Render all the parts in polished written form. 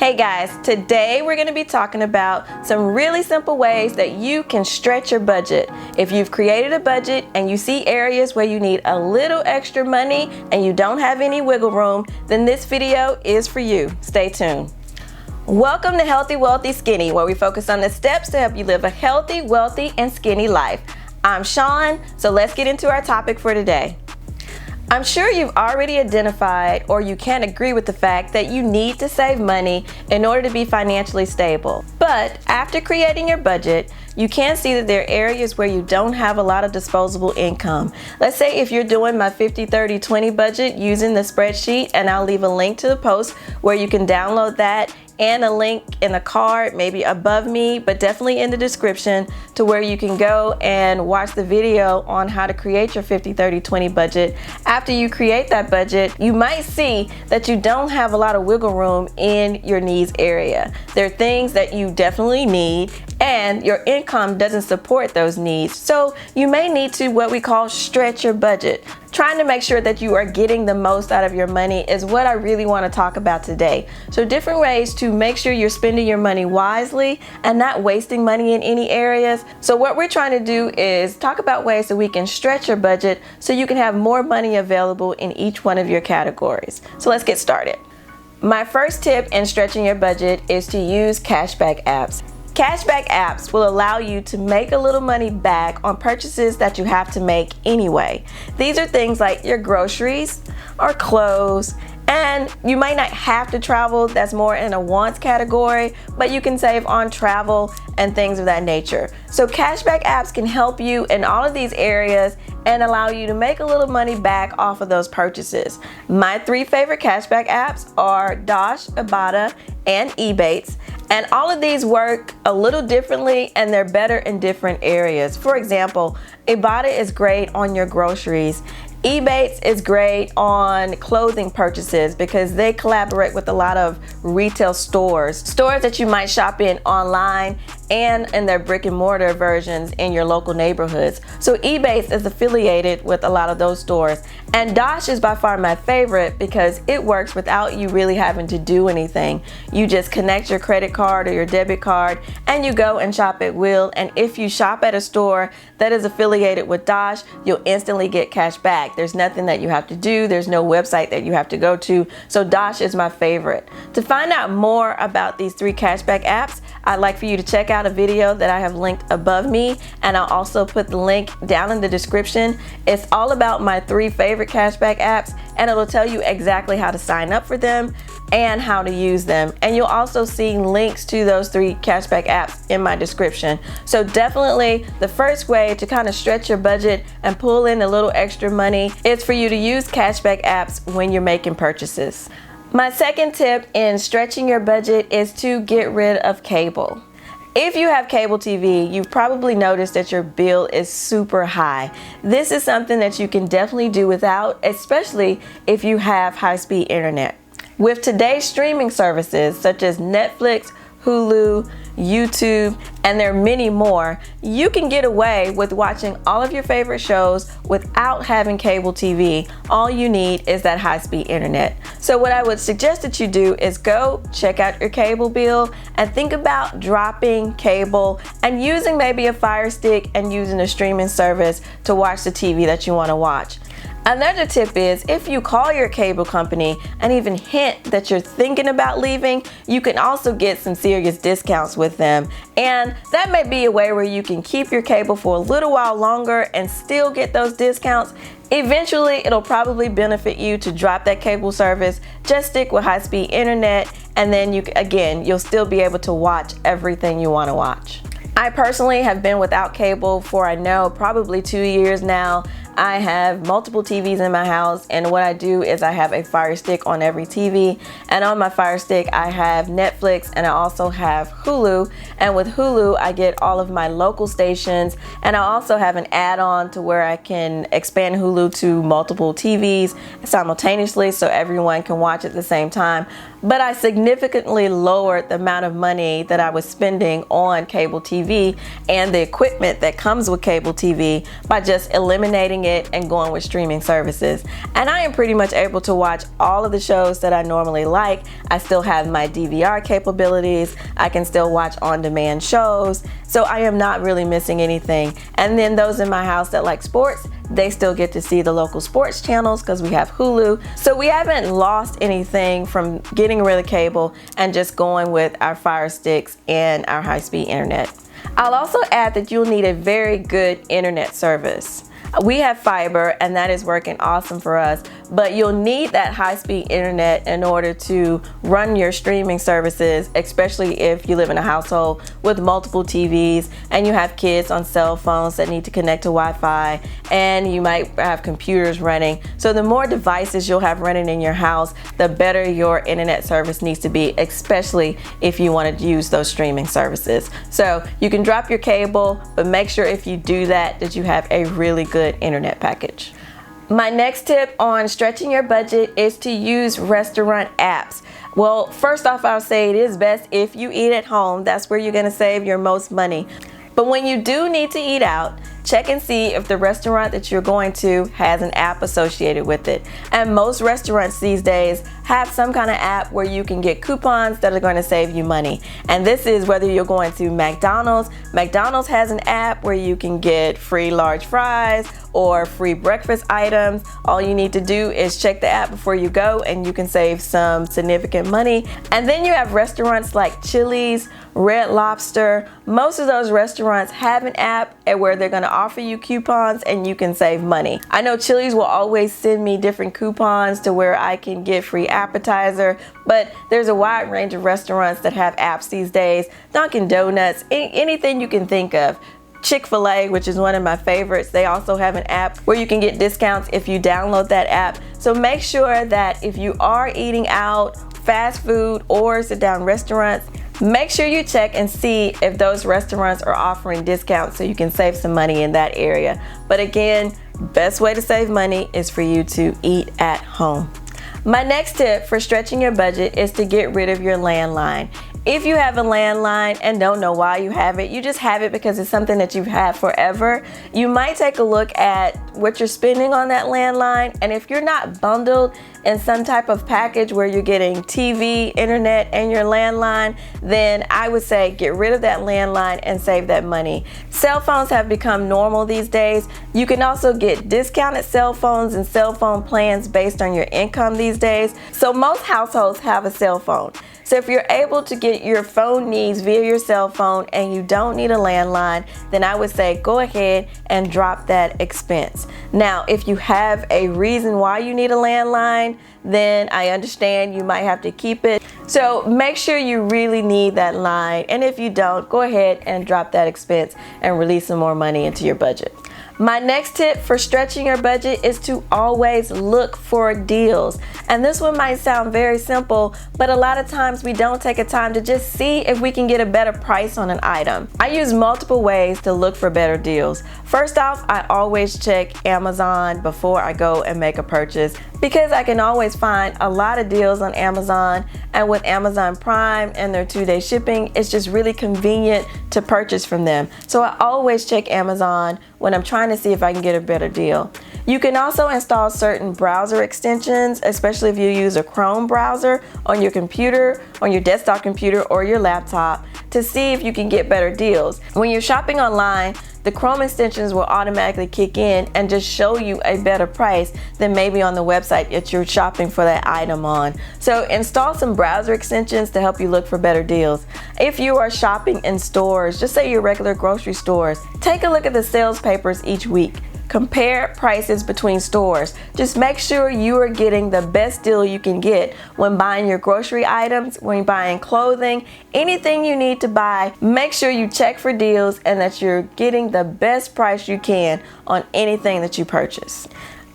Hey guys, today we're going to be talking about some really simple ways that you can stretch your budget. If you've created a budget and you see areas where you need a little extra money and you don't have any wiggle room, then this video is for you. Stay tuned. Welcome to Healthy, Wealthy, Skinny, where we focus on the steps to help you live a healthy, wealthy, and skinny life. I'm Shawn, so let's get into our topic for today. I'm sure you've already identified or you can agree with the fact that you need to save money in order to be financially stable. But after creating your budget, you can see that there are areas where you don't have a lot of disposable income. Let's say if you're doing my 50-30-20 budget using the spreadsheet, and I'll leave a link to the post where you can download that, and a link in the card, maybe above me, but definitely in the description, to where you can go and watch the video on how to create your 50-30-20 budget. After you create that budget, you might see that you don't have a lot of wiggle room in your needs area. There are things that you definitely need, and your income doesn't support those needs. So you may need to, what we call, stretch your budget. Trying to make sure that you are getting the most out of your money is what I really want to talk about today. So different ways to make sure you're spending your money wisely and not wasting money in any areas. So what we're trying to do is talk about ways that we can stretch your budget so you can have more money available in each one of your categories. So let's get started. My first tip in stretching your budget is to use cashback apps. Cashback apps will allow you to make a little money back on purchases that you have to make anyway. These are things like your groceries or clothes, and you might not have to travel. That's more in a wants category, but you can save on travel and things of that nature. So cashback apps can help you in all of these areas and allow you to make a little money back off of those purchases. My three favorite cashback apps are Dosh, Ibotta, and Ebates. And all of these work a little differently, and they're better in different areas. For example, Ibotta is great on your groceries. Ebates is great on clothing purchases because they collaborate with a lot of retail stores that you might shop in online and in their brick and mortar versions in your local neighborhoods. So Ebates is affiliated with a lot of those stores. And Dosh is by far my favorite because it works without you really having to do anything. You just connect your credit card or your debit card and you go and shop at will. And if you shop at a store that is affiliated with Dosh, you'll instantly get cash back. There's nothing that you have to do. There's no website that you have to go to. So Dosh is my favorite. To find out more about these three cashback apps, I'd like for you to check out a video that I have linked above me, and I'll also put the link down in the description. It's all about my three favorite cashback apps, and it'll tell you exactly how to sign up for them and how to use them. And you'll also see links to those three cashback apps in my description. So definitely the first way to kind of stretch your budget and pull in a little extra money is for you to use cashback apps when you're making purchases. My second tip in stretching your budget is to get rid of cable. If you have cable TV, you've probably noticed that your bill is super high. This is something that you can definitely do without, especially if you have high-speed internet. With today's streaming services such as Netflix, Hulu, YouTube, and there are many more, you can get away with watching all of your favorite shows without having cable TV. All you need is that high-speed internet. So what I would suggest that you do is go check out your cable bill and think about dropping cable and using maybe a Fire Stick and using a streaming service to watch the TV that you want to watch. Another tip is if you call your cable company and even hint that you're thinking about leaving, you can also get some serious discounts with them. And that may be a way where you can keep your cable for a little while longer and still get those discounts. Eventually, it'll probably benefit you to drop that cable service, just stick with high-speed internet, and then you'll still be able to watch everything you want to watch. I personally have been without cable for, I know, probably 2 years now. I have multiple TVs in my house, and what I do is I have a Fire Stick on every TV, and on my Fire Stick I have Netflix and I also have Hulu, and with Hulu I get all of my local stations, and I also have an add-on to where I can expand Hulu to multiple TVs simultaneously so everyone can watch at the same time. but I significantly lowered the amount of money that I was spending on cable TV and the equipment that comes with cable TV by just eliminating it and going with streaming services. And I am pretty much able to watch all of the shows that I normally like. I still have my DVR capabilities. I can still watch on-demand shows. So I am not really missing anything. And then those in my house that like sports, they still get to see the local sports channels because we have Hulu. So we haven't lost anything from getting rid of cable and just going with our Fire Sticks and our high-speed internet. I'll also add that you'll need a very good internet service. We have fiber and that is working awesome for us, but you'll need that high-speed internet in order to run your streaming services, especially if you live in a household with multiple TVs and you have kids on cell phones that need to connect to Wi-Fi, and you might have computers running. So the more devices you'll have running in your house, the better your internet service needs to be, especially if you want to use those streaming services. So you can drop your cable, but make sure if you do that you have a really good internet package. My next tip on stretching your budget is to use restaurant apps. Well, first off, I'll say it is best if you eat at home. That's where you're going to save your most money. But when you do need to eat out, check and see if the restaurant that you're going to has an app associated with it. And most restaurants these days have some kind of app where you can get coupons that are going to save you money. And this is whether you're going to McDonald's. McDonald's has an app where you can get free large fries or free breakfast items. All you need to do is check the app before you go and you can save some significant money. And then you have restaurants like Chili's, Red Lobster. Most of those restaurants have an app where they're going to offer you coupons and you can save money. I know Chili's will always send me different coupons to where I can get free appetizer, but there's a wide range of restaurants that have apps these days. Dunkin' Donuts, anything you can think of. Chick-fil-A, which is one of my favorites, they also have an app where you can get discounts if you download that app. So make sure that if you are eating out, fast food or sit down restaurants, make sure you check and see if those restaurants are offering discounts so you can save some money in that area. But again, best way to save money is for you to eat at home. My next tip for stretching your budget is to get rid of your landline. If you have a landline and don't know why you have it, you just have it because it's something that you've had forever, you might take a look at what you're spending on that landline. And if you're not bundled in some type of package where you're getting TV, internet, and your landline, then I would say get rid of that landline and save that money. Cell phones have become normal these days. You can also get discounted cell phones and cell phone plans based on your income these days. So most households have a cell phone. So if you're able to get your phone needs via your cell phone and you don't need a landline, then I would say go ahead and drop that expense. Now, if you have a reason why you need a landline, then I understand you might have to keep it. So make sure you really need that line. And if you don't, go ahead and drop that expense and release some more money into your budget. My next tip for stretching your budget is to always look for deals. And this one might sound very simple, but a lot of times we don't take a time to just see if we can get a better price on an item. I use multiple ways to look for better deals. First off, I always check Amazon before I go and make a purchase because I can always find a lot of deals on Amazon, and with Amazon Prime and their 2-day shipping, it's just really convenient to purchase from them. So I always check Amazon when I'm trying to see if I can get a better deal. You can also install certain browser extensions, especially if you use a Chrome browser on your computer, on your desktop computer or your laptop, to see if you can get better deals. When you're shopping online, the Chrome extensions will automatically kick in and just show you a better price than maybe on the website that you're shopping for that item on. So install some browser extensions to help you look for better deals. If you are shopping in stores, just say your regular grocery stores, take a look at the sales papers each week. Compare prices between stores. Just make sure you are getting the best deal you can get when buying your grocery items, when you're buying clothing, anything you need to buy. Make sure you check for deals and that you're getting the best price you can on anything that you purchase.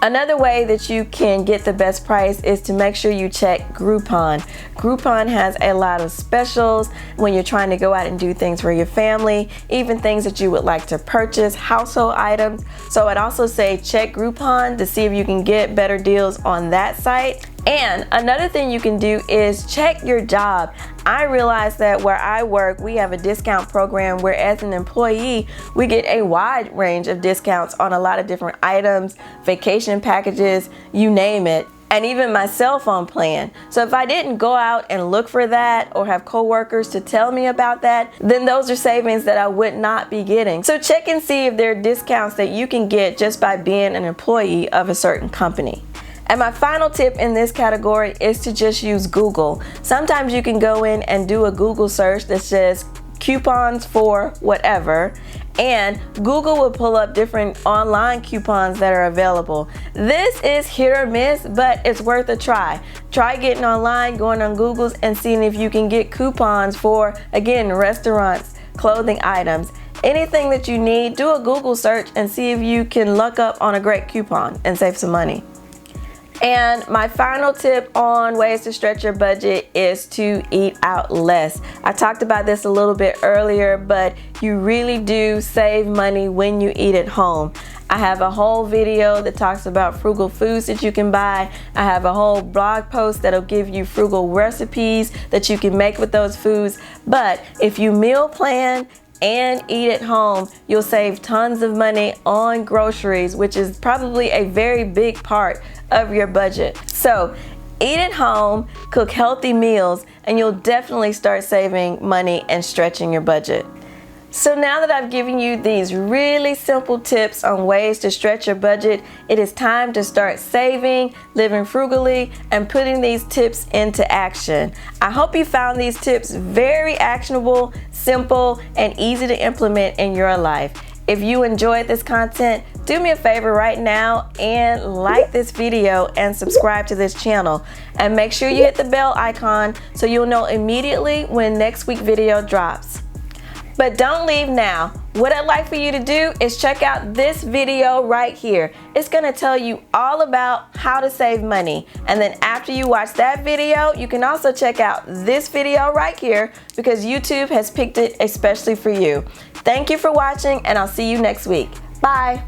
Another way that you can get the best price is to make sure you check Groupon. Groupon has a lot of specials when you're trying to go out and do things for your family, even things that you would like to purchase, household items. So I'd also say check Groupon to see if you can get better deals on that site. And another thing you can do is check your job. I realize that where I work, we have a discount program where as an employee, we get a wide range of discounts on a lot of different items, vacation packages, you name it, and even my cell phone plan. So if I didn't go out and look for that or have coworkers to tell me about that, then those are savings that I would not be getting. So check and see if there are discounts that you can get just by being an employee of a certain company. And my final tip in this category is to just use Google. Sometimes you can go in and do a Google search that says coupons for whatever, and Google will pull up different online coupons that are available. This is hit or miss, but it's worth a try. Try getting online, going on Google's, and seeing if you can get coupons for, again, restaurants, clothing items, anything that you need. Do a Google search and see if you can luck up on a great coupon and save some money. And my final tip on ways to stretch your budget is to eat out less. I talked about this a little bit earlier, but you really do save money when you eat at home. I have a whole video that talks about frugal foods that you can buy. I have a whole blog post that'll give you frugal recipes that you can make with those foods. But if you meal plan and eat at home, you'll save tons of money on groceries, which is probably a very big part of your budget. So eat at home, cook healthy meals, and you'll definitely start saving money and stretching your budget. So now that I've given you these really simple tips on ways to stretch your budget, it is time to start saving, living frugally, and putting these tips into action. I hope you found these tips very actionable, simple, and easy to implement in your life. If you enjoyed this content, do me a favor right now and like this video and subscribe to this channel. And make sure you hit the bell icon so you'll know immediately when next week's video drops. But don't leave now. What I'd like for you to do is check out this video right here. It's gonna tell you all about how to save money. And then after you watch that video, you can also check out this video right here because YouTube has picked it especially for you. Thank you for watching, and I'll see you next week. Bye.